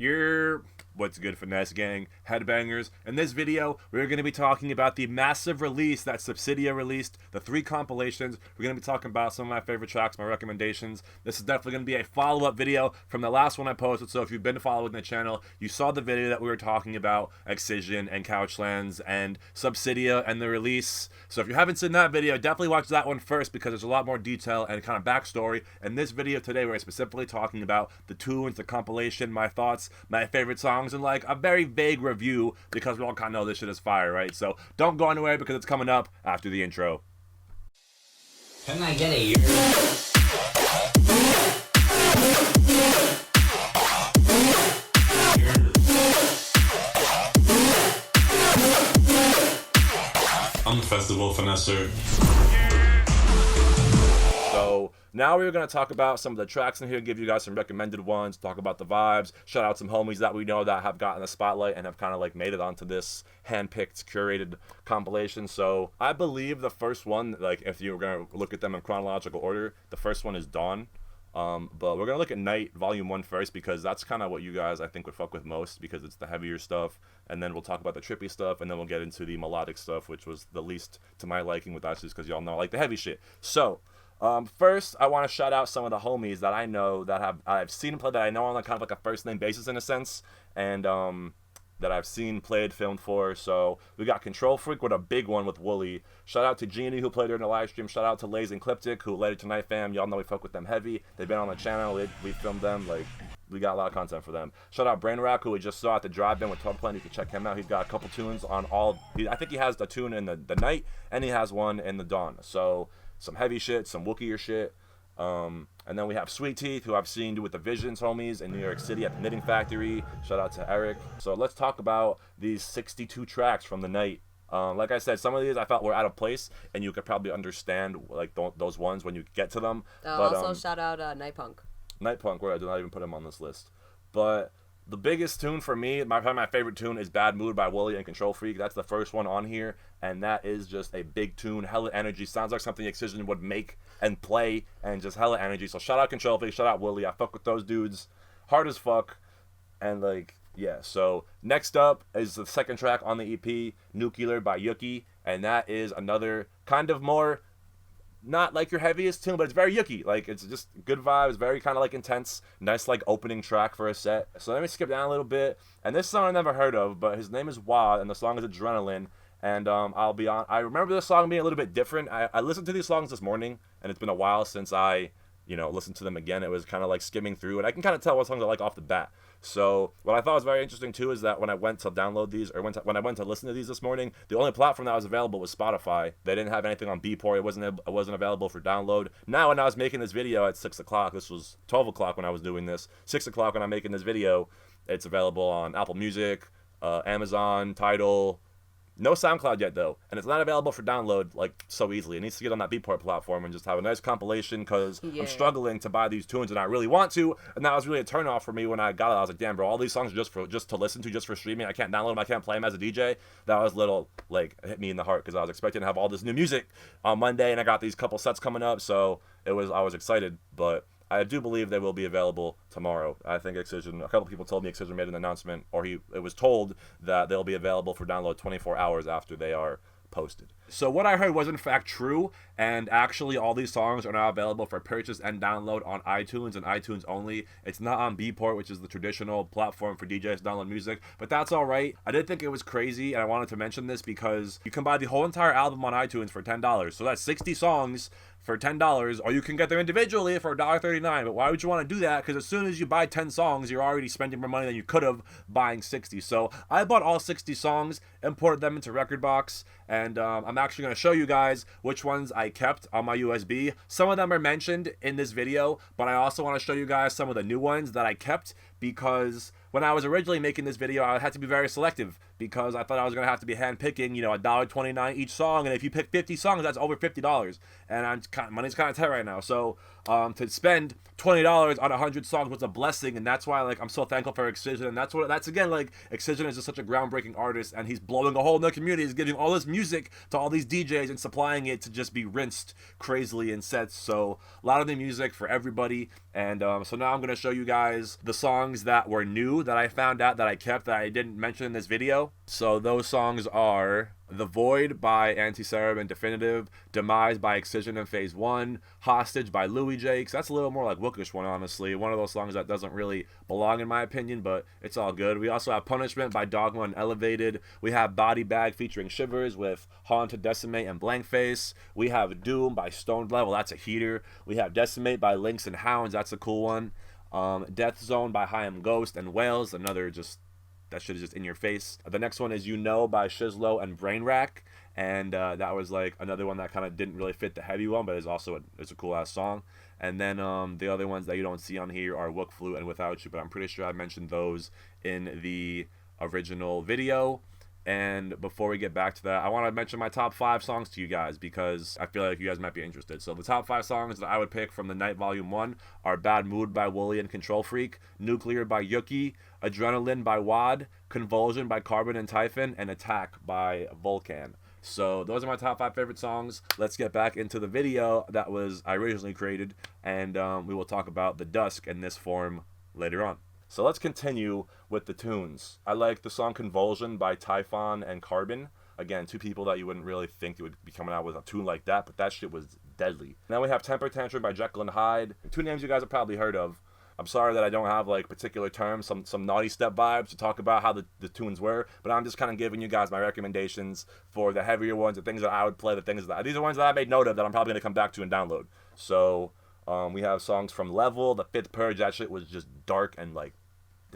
You're what's good, Finesse Gang, Headbangers. In this video, we're going to be talking about the massive release that Subsidia released, the 3 compilations. We're going to be talking about some of my favorite tracks, my recommendations. This is definitely going to be a follow-up video from the last one I posted, so if you've been following the channel, you saw the video that we were talking about Excision and Couchlands and Subsidia and the release. So if you haven't seen that video, definitely watch that one first because there's a lot more detail and kind of backstory. In this video today, we're specifically talking about the tunes, the compilation, my thoughts, my favorite songs, and like a very vague review because we all kind of know this shit is fire, right? So don't go anywhere because it's coming up after the intro. Can I get a I'm the festival Finesser. So now we're going to talk about some of the tracks in here, give you guys some recommended ones, talk about the vibes, shout out some homies that we know that have gotten the spotlight and have kind of like made it onto this hand-picked, curated compilation. So I believe the first one, like if you were going to look at them in chronological order, the first one is Dawn. But we're going to look at Night Volume 1 first because that's kind of what you guys, I think, would fuck with most because it's the heavier stuff. And then we'll talk about the trippy stuff, and then we'll get into the melodic stuff, which was the least to my liking with that just because y'all know I like the heavy shit. So first, I want to shout out some of the homies that I know that I've seen play, that I know on like kind of like a first name basis in a sense, and that I've seen played, filmed for. So we got Control Freak with a big one with Wooly. Shout out to Genie who played during the live stream. Shout out to Lazy and Cliptic who led it tonight, fam. Y'all know we fuck with them heavy. They've been on the channel. We filmed them. Like we got a lot of content for them. Shout out Brain Rack who we just saw at the drive-in with Talk Plan. You can check him out. He's got a couple tunes on all. I think he has the tune in the night and he has one in the dawn. So some heavy shit, some Wookieer shit. And then we have Sweet Teeth, who I've seen do with the Visions homies in New York City at the Knitting Factory. Shout out to Eric. So let's talk about these 62 tracks from the night. Like I said, some of these I felt were out of place, and you could probably understand like those ones when you get to them. But, also, shout out Night Punk. Night Punk, where I did not even put him on this list. But the biggest tune for me, my favorite tune is Bad Mood by Wooly and Control Freak. That's the first one on here, and that is just a big tune, hella energy. Sounds like something Excision would make and play, and just hella energy. So shout out Control Freak, shout out Wooly. I fuck with those dudes hard as fuck, and like, yeah. So next up is the second track on the EP, Nuclear by Yuki, and that is another kind of more, not like your heaviest tune, but it's very Yuki. Like, it's just good vibes, very kind of like intense, nice like opening track for a set. So let me skip down a little bit. And this song I never heard of, but his name is Wad, and the song is Adrenaline. And I'll be on. I remember this song being a little bit different. I listened to these songs this morning, and it's been a while since I, listened to them again. It was kind of like skimming through, and I can kind of tell what songs I like off the bat. So what I thought was very interesting too is that when I went to download these, or when I went to listen to these this morning, the only platform that was available was Spotify. They didn't have anything on Beatport. It wasn't available for download. Now when I was making this video at 6 o'clock, this was 12 o'clock when I was doing this. 6 o'clock when I'm making this video, it's available on Apple Music, Amazon, Tidal. No SoundCloud yet though, and it's not available for download like so easily. It needs to get on that Beatport platform and just have a nice compilation because I'm struggling to buy these tunes and I really want to, and that was really a turnoff for me when I got it. I was like, damn bro, all these songs are just to listen to, just for streaming. I can't download them, I can't play them as a DJ. That was a little like hit me in the heart because I was expecting to have all this new music on Monday, and I got these couple sets coming up, so I was excited, but I do believe they will be available tomorrow. I think Excision, a couple people told me Excision made an announcement, or it was told that they'll be available for download 24 hours after they are posted. So what I heard was in fact true, and actually all these songs are now available for purchase and download on iTunes and iTunes only. It's not on Beatport, which is the traditional platform for DJs to download music, but that's all right. I did think it was crazy, and I wanted to mention this because you can buy the whole entire album on iTunes for $10. So that's 60 songs for $10, or you can get them individually for $1.39. But why would you want to do that? Because as soon as you buy 10 songs, you're already spending more money than you could have buying 60. So I bought all 60 songs, imported them into Rekordbox, and I'm actually going to show you guys which ones I kept on my USB. Some of them are mentioned in this video, but I also want to show you guys some of the new ones that I kept because when I was originally making this video, I had to be very selective because I thought I was going to have to be hand-picking, $1.29 each song, and if you pick 50 songs, that's over $50, and money's kind of tight right now, so to spend $20 on 100 songs was a blessing, and that's why, like, I'm so thankful for Excision, and that's again, like, Excision is just such a groundbreaking artist, and he's blowing a whole new community. He's giving all this music to all these DJs and supplying it to just be rinsed crazily in sets, so a lot of the music for everybody, And so now I'm going to show you guys the songs that were new that I found out that I kept that I didn't mention in this video. So those songs are The Void by Anti-Serum and Definitive, Demise by Excision and Phase 1, Hostage by Louis Jakes. That's a little more like Wookish one, honestly. One of those songs that doesn't really belong in my opinion, but it's all good. We also have Punishment by Dogma and Elevated. We have Body Bag featuring Shivers with Haunted, Decimate, and Blank Face. We have Doom by Stone Level. That's a heater. We have Decimate by Lynx and Hounds. That's a cool one. Death Zone by Haim Ghost and Whales. Another just... that shit is just in your face. The next one is You Know by Shizlo and Brainrack. And that was like another one that kind of didn't really fit the heavy one, but is also it's a cool ass song. And then the other ones that you don't see on here are Wook Flute and Without You, but I'm pretty sure I mentioned those in the original video. And before we get back to that, I want to mention my top 5 songs to you guys because I feel like you guys might be interested. So the top 5 songs that I would pick from the Night Volume 1 are Bad Mood by Wooly and Control Freak, Nuclear by Yuki, Adrenaline by Wad, Convulsion by Carbon and Typhon, and Attack by Volcan. So those are my top 5 favorite songs. Let's get back into the video that I originally created, and we will talk about the Dusk in this form later on. So let's continue with the tunes. I like the song Convulsion by Typhon and Carbon. Again, 2 people that you wouldn't really think would be coming out with a tune like that, but that shit was deadly. Now we have Temper Tantrum by Jekyll and Hyde. 2 names you guys have probably heard of. I'm sorry that I don't have like particular terms, some Naughty Step vibes to talk about how the tunes were, but I'm just kind of giving you guys my recommendations for the heavier ones, the things that I would play, these are ones that I made note of that I'm probably going to come back to and download. So we have songs from Level, The Fifth Purge. That shit was just dark and like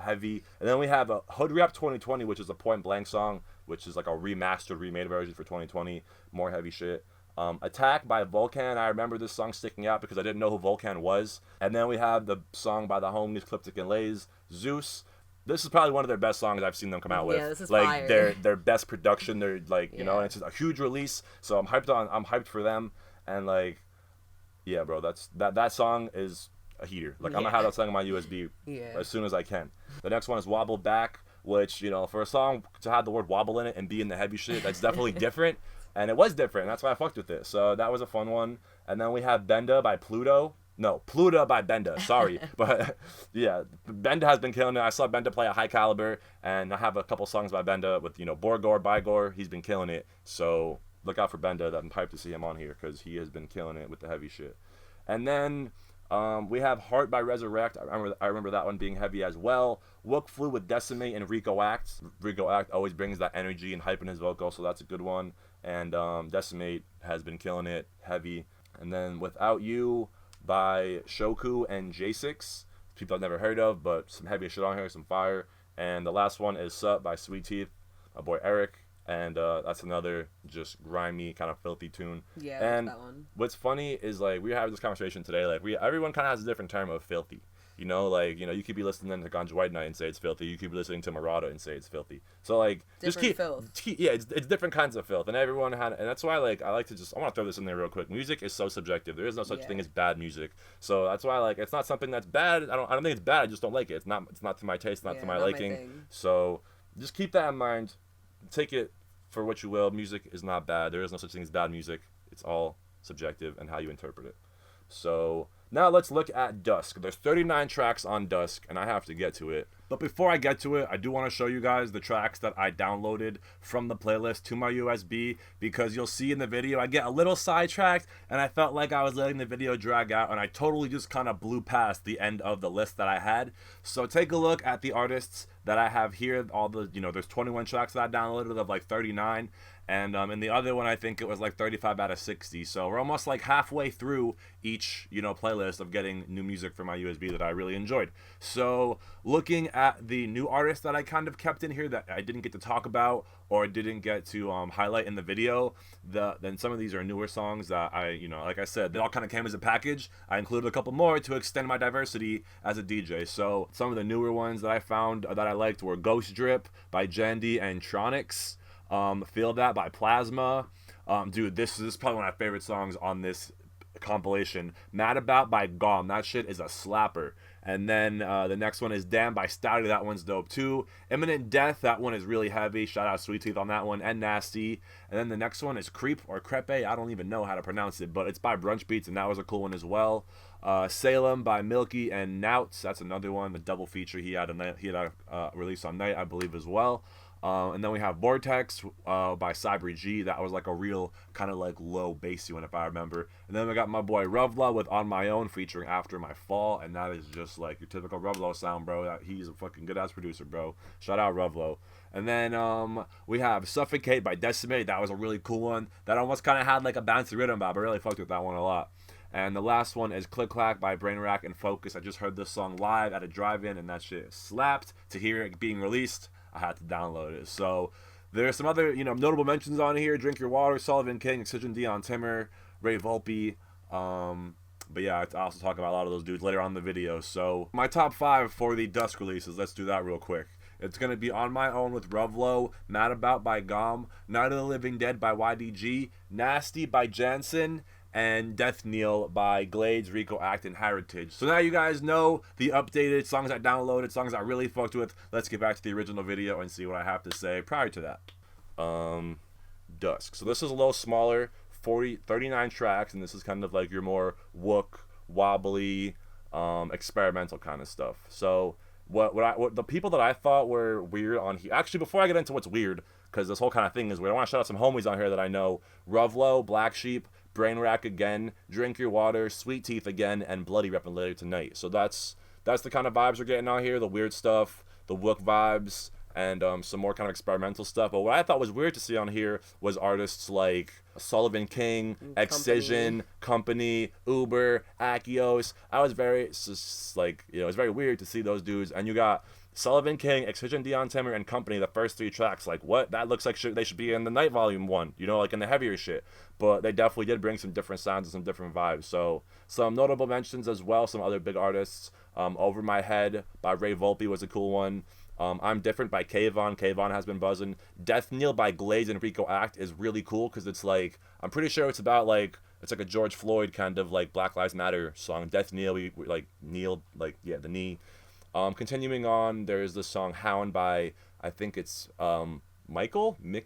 heavy. And then we have a Hood Rap 2020, which is a Point Blank song, which is like a remastered, remade version for 2020, more heavy shit. Attack by Volcan. I remember this song sticking out because I didn't know who Volcan was. And then we have the song by the homies Cliptic and Lays, Zeus. This is probably one of their best songs I've seen them come out with. Yeah, this is like fire. their best production. They're like, you know, and it's just a huge release. So I'm hyped for them. And like, yeah, bro, that song is a heater. Like I'm gonna have that song on my USB as soon as I can. The next one is Wobble Back, which, you know, for a song to have the word wobble in it and be in the heavy shit, that's definitely different. And it was different. That's why I fucked with it. So that was a fun one. And then we have Benda by Pluto. No, Pluta by Benda. Sorry. But yeah, Benda has been killing it. I saw Benda play at High Caliber, and I have a couple songs by Benda with, you know, Borgor, Bygor. He's been killing it. So look out for Benda. I'm hyped to see him on here because he has been killing it with the heavy shit. And then we have Heart by Resurrect. I remember that one being heavy as well. Wook Flew with Decimate and Rico Act. Rico Act always brings that energy and hype in his vocal, so that's a good one. And Decimate has been killing it, heavy. And then Without You by Shoku and J6. People I've never heard of, but some heavy shit on here, some fire. And the last one is Sup by Sweet Teeth, my boy Eric. And that's another just grimy, kind of filthy tune. Yeah, and that one. What's funny is, like, we were having this conversation today. Like, everyone kind of has a different term of filthy. You know, like, you know, you could be listening to Ganja White Night and say it's filthy. You could be listening to Murata and say it's filthy. So, like, just keep filth. Yeah, it's different kinds of filth, and everyone had, and that's why, like, I want to throw this in there real quick. Music is so subjective. There is no such thing as bad music. So that's why, like, it's not something that's bad. I don't think it's bad. I just don't like it. It's not to my taste, not to my liking. So just keep that in mind. Take it for what you will. Music is not bad. There is no such thing as bad music. It's all subjective and how you interpret it. So now let's look at Dusk. There's 39 tracks on Dusk, and I have to get to it. But before I get to it, I do want to show you guys the tracks that I downloaded from the playlist to my USB, because you'll see in the video I get a little sidetracked, and I felt like I was letting the video drag out, and I totally just kind of blew past the end of the list that I had. So take a look at the artists that I have here. All the, you know, there's 21 tracks that I downloaded of like 39. And in the other one, I think it was like 35 out of 60. So we're almost like halfway through each, you know, playlist of getting new music for my USB that I really enjoyed. So looking at the new artists that I kind of kept in here that I didn't get to talk about or didn't get to highlight in the video, then some of these are newer songs that I, you know, like I said, they all kind of came as a package. I included a couple more to extend my diversity as a DJ. So some of the newer ones that I found that I liked were Ghost Drip by Jandy and Tronics. Feel That by Plasma. Dude, this is probably one of my favorite songs on this compilation. Mad About by Gom. That shit is a slapper. And then the next one is Damn by Stouty. That one's dope too. Imminent Death. That one is really heavy. Shout out Sweet Teeth on that one. And Nasty. And then the next one is Creep or Crepe. I don't even know how to pronounce it, but it's by Brunch Beats, and that was a cool one as well. Salem by Milky and Nouts. That's another one. The double feature. He had a release on Night, I believe, as well. And then we have Vortex by Cyber G. That was like a real kind of like low bassy one, if I remember. And then we got my boy Revla with On My Own featuring After My Fall. And that is just like your typical Revlo sound, bro. He's a fucking good ass producer, bro. Shout out Revlo. And then we have Suffocate by Decimate. That was a really cool one. That almost kind of had like a bouncy rhythm, but I really fucked with that one a lot. And the last one is Click Clack by Brainrack and Focus. I just heard this song live at a drive-in, and that shit slapped. To hear it being released, I had to download it. So there's some other, notable mentions on here. Drink Your Water, Sullivan King, Excision Dion Timmer, Ray Volpe. But yeah, I also talk about a lot of those dudes later on in the video. So my top 5 for the Dusk releases. Let's do that real quick. It's going to be On My Own with Revlo, Mad About by Gom, Night of the Living Dead by YDG, Nasty by Jansen, and Death Kneel by Glades, Rico Act, and Heritage. So now you guys know the updated songs I downloaded, songs I really fucked with. Let's get back to the original video and see what I have to say prior to that. Dusk. So this is a little smaller, 39 tracks, and this is kind of like your more wook, wobbly, experimental kind of stuff. So what the people that I thought were weird on here, actually before I get into what's weird, because this whole kind of thing is weird, I want to shout out some homies on here that I know. Revlo, Black Sheep, Brainrack again, Drink Your Water, Sweet Teeth again, and Bloody Reppin' Later Tonight. So that's the kind of vibes we're getting on here, the weird stuff, the wook vibes, and some more kind of experimental stuff. But what I thought was weird to see on here was artists like Sullivan King, Excision, Company, Uber, Akios. I was very, it's very weird to see those dudes. And you got Sullivan King, Excision, Dion Timmer, and Company, the first 3 tracks. Like, what? That looks like they should be in the Night Volume 1, like in the heavier shit. But they definitely did bring some different sounds and some different vibes. So some notable mentions as well, some other big artists. Over My Head by Ray Volpe was a cool one. I'm Different by Kayvon. Kayvon has been buzzing. Death Kneel by Glaze and Rico Act is really cool because it's like, I'm pretty sure it's about like, it's like a George Floyd kind of like Black Lives Matter song. Death Kneel, we like kneel, like, yeah, the knee. Continuing on, there's the song Hound by, I think it's Milky and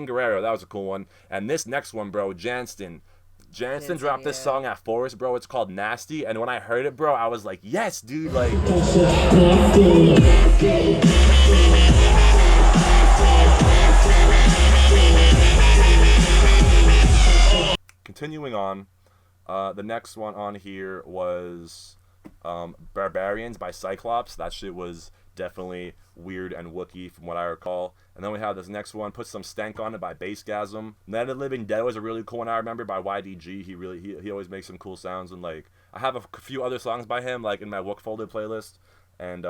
Guerrero. That was a cool one. And this next one, bro, Jansen dropped this song at Forest, bro. It's called Nasty. And when I heard it, bro, I was like, yes, dude, like. Continuing on, the next one on here was Barbarians by Cyclops. That shit was definitely weird and wookie from what I recall. And then we have this next one, Put Some Stank on It by Bassgasm. Night of the Living Dead was a really cool one I remember by YDG. He always makes some cool sounds, and like I have a few other songs by him like in my Wook Folded playlist. And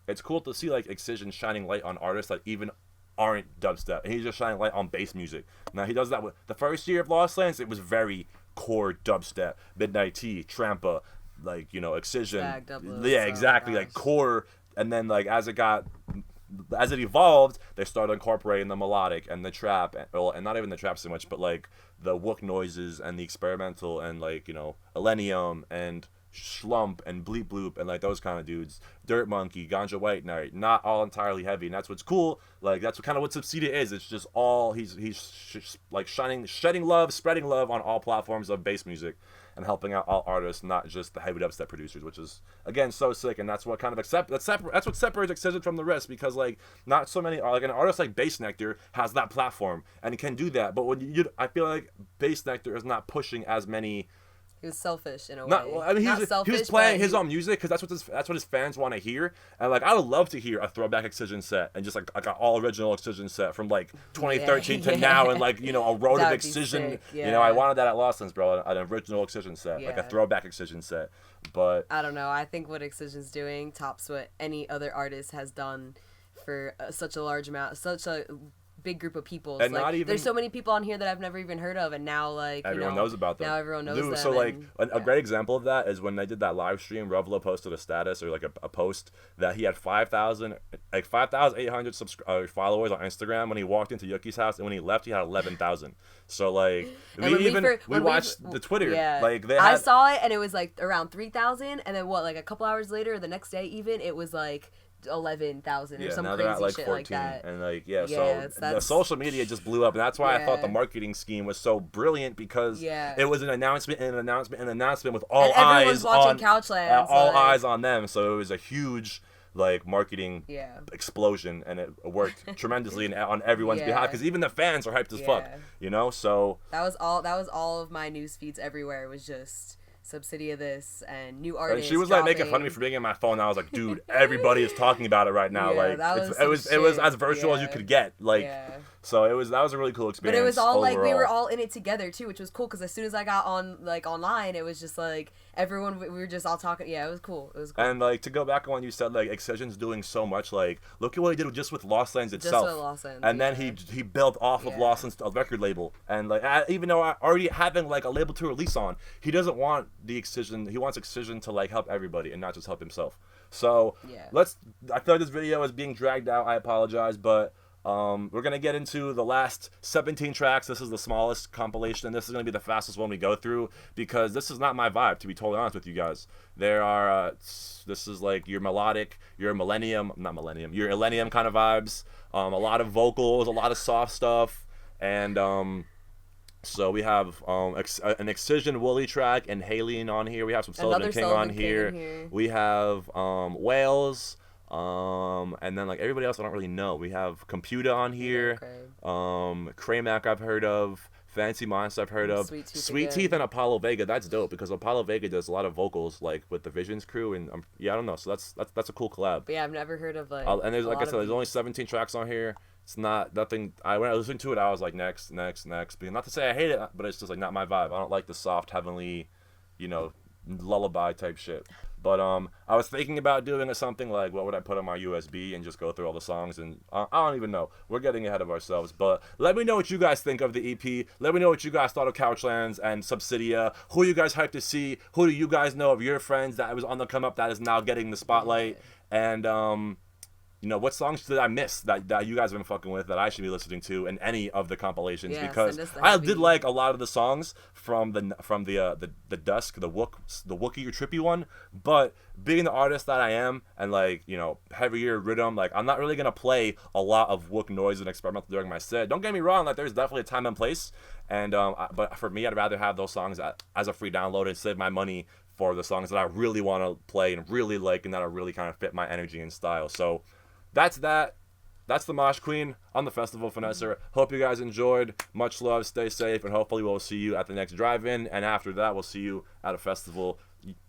it's cool to see like Excision shining light on artists that even aren't dubstep, and he's just shining light on bass music. Now he does that with the first year of Lost Lands. It was very core dubstep, Midnight Tea, Trampa, like Excision. Yeah, exactly, like core. And then like as it evolved, they started incorporating the melodic and the trap, and not even the trap so much, but like the wook noises and the experimental and like Elenium and Schlump and Bleep Bloop and like those kind of dudes. Dirt Monkey, Ganja White Knight, not all entirely heavy, and that's what's cool. Like that's kind of what Subsidia is. It's just all he's like shedding love, spreading love on all platforms of bass music, and helping out all artists, not just the heavy dubstep producers, which is again so sick. And that's what kind of that's what separates Excision from the rest, because like not so many like an artist like Bass Nectar has that platform and can do that, but when I feel like Bass Nectar is not pushing as many. He was selfish in a way. Well, I mean, he was playing his own music because that's what his fans want to hear. And like, I would love to hear a throwback Excision set and just like an all original Excision set from like 2013 to now, and like a road of Excision. Yeah. I wanted that at Lost Lands, bro, an original Excision set, like a throwback Excision set. But I don't know. I think what Excision's doing tops what any other artist has done for such a large amount, such a big group of people. And like, not even- there's so many people on here that I've never even heard of, and now like everyone knows about them. Now everyone knows Dude, them. so like and, a great example of that is when they did that live stream. Revlo posted a status or like a post that he had 5,800 followers on Instagram when he walked into Yuki's house, and when he left, he had 11,000. So like we watched the Twitter. Yeah, Like they I had, saw it and it was like around 3,000, and then what? Like a couple hours later, or the next day even, it was like 11,000 or some now crazy they're at like shit 14, like that. and like Yeah, so the that's- social media just blew up, and that's why I thought the Yeah. marketing scheme was so brilliant because Yeah. it was an announcement and an announcement and an announcement with all And everyone's eyes watching on Couchland, so, all like- eyes on them. So it was a huge like marketing Yeah. explosion, and it worked tremendously on everyone's Yeah. behalf because even the fans are hyped as fuck, Yeah. you know. So That was all of my news feeds everywhere. It was just Subsidia this and new and artists. she was like making dropping. fun of me for being in my phone. And I was like, dude, everybody is talking about it right now. Yeah, Like that it's- was it was some it was shit. as virtual as you Yeah. could get. Like Yeah. so that was a really cool experience. But it was all like we overall. were all in it together too, which was cool because as soon as I got on like online, it was just like everyone we were just all talking. Yeah, it was cool. It was cool. And like to go back on what you said, like Excision's doing so much. Like look at what he did just with Lost Lands itself. with Lost Lands, and then yeah. he built off of Yeah. Lost Lands a record label. And like even though I already having like a label to release on, he doesn't want the Excision. He wants Excision to like help everybody and not just help himself. So Yeah. I feel like this video is being dragged out. I apologize, but we're gonna get into the last 17 tracks. This is the smallest compilation, and this is gonna be the fastest one we go through because this is not my vibe, to be totally honest with you guys. There are this is like your melodic, your millennium, not millennium, your millennium kind of vibes. A lot of vocals, a lot of soft stuff, and so we have an Excision Woolly track and Haleen on here. We have some Sullivan Another King Sullivan on King here. in here. We have Wales. And then like everybody else I don't really know. We have Computer on here. Kramack I've heard of. Fancy Monster I've heard of. Sweet Teeth Teeth and Apollo Vega. That's dope because Apollo Vega does a lot of vocals like with the Visions crew, and yeah, I don't know. So that's a cool collab. But yeah, I've never heard of like. And there's a like I lot said, of there's only 17 tracks on here. It's not nothing. When I listened to it, I was like next. Because not to say I hate it, but it's just like not my vibe. I don't like the soft, heavenly, lullaby type shit. But I was thinking about doing something like what would I put on my USB and just go through all the songs, and I don't even know. We're getting ahead of ourselves. But let me know what you guys think of the EP. Let me know what you guys thought of Couchlands and Subsidia. Who are you guys hyped to see? Who do you guys know of your friends that was on the come up that is now getting the spotlight? And what songs did I miss that you guys have been fucking with that I should be listening to in any of the compilations? Yeah, because send us the I heavy. did like a lot of the songs from the Dusk, the Wookiee or Trippy one, but being the artist that I am and like heavier rhythm, like I'm not really gonna play a lot of Wook noise and experimental during my set. Don't get me wrong, like there's definitely a time and place, and but for me I'd rather have those songs as a free download and save my money for the songs that I really want to play and really like and that are really kind of fit my energy and style. So that's that. That's the Mosh Queen on the Festival Finesser. Hope you guys enjoyed. Much love. Stay safe. And hopefully we'll see you at the next drive-in. And after that, we'll see you at a festival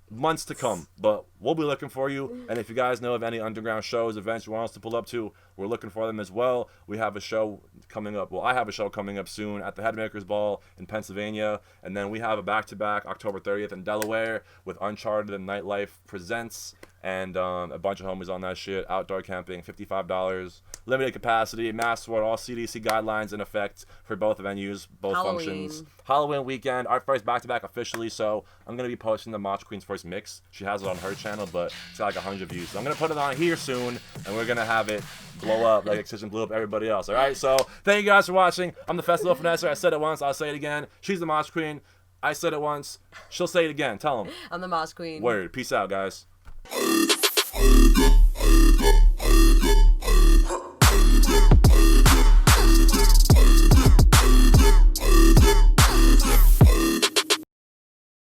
months to come. But we'll be looking for you. And if you guys know of any underground shows, events you want us to pull up to, we're looking for them as well. We have a show coming up. Well, I have a show coming up soon at the Headmakers Ball in Pennsylvania. And then we have a back-to-back October 30th in Delaware with Uncharted and Nightlife Presents. And a bunch of homies on that shit. Outdoor camping, $55. Limited capacity, mask sword, all CDC guidelines in effect for both venues, both Halloween. functions. Halloween weekend, our first back-to-back officially, so I'm going to be posting the Mosh Queen's first mix. She has it on her channel, but it's got like 100 views. So I'm going to put it on here soon, and we're going to have it blow up like Excision blew up everybody else, all right? So thank you guys for watching. I'm the Festival Finesser. I said it once. I'll say it again. She's the Mosh Queen. I said it once. She'll say it again. Tell them. I'm the Mosh Queen. Word. Peace out, guys.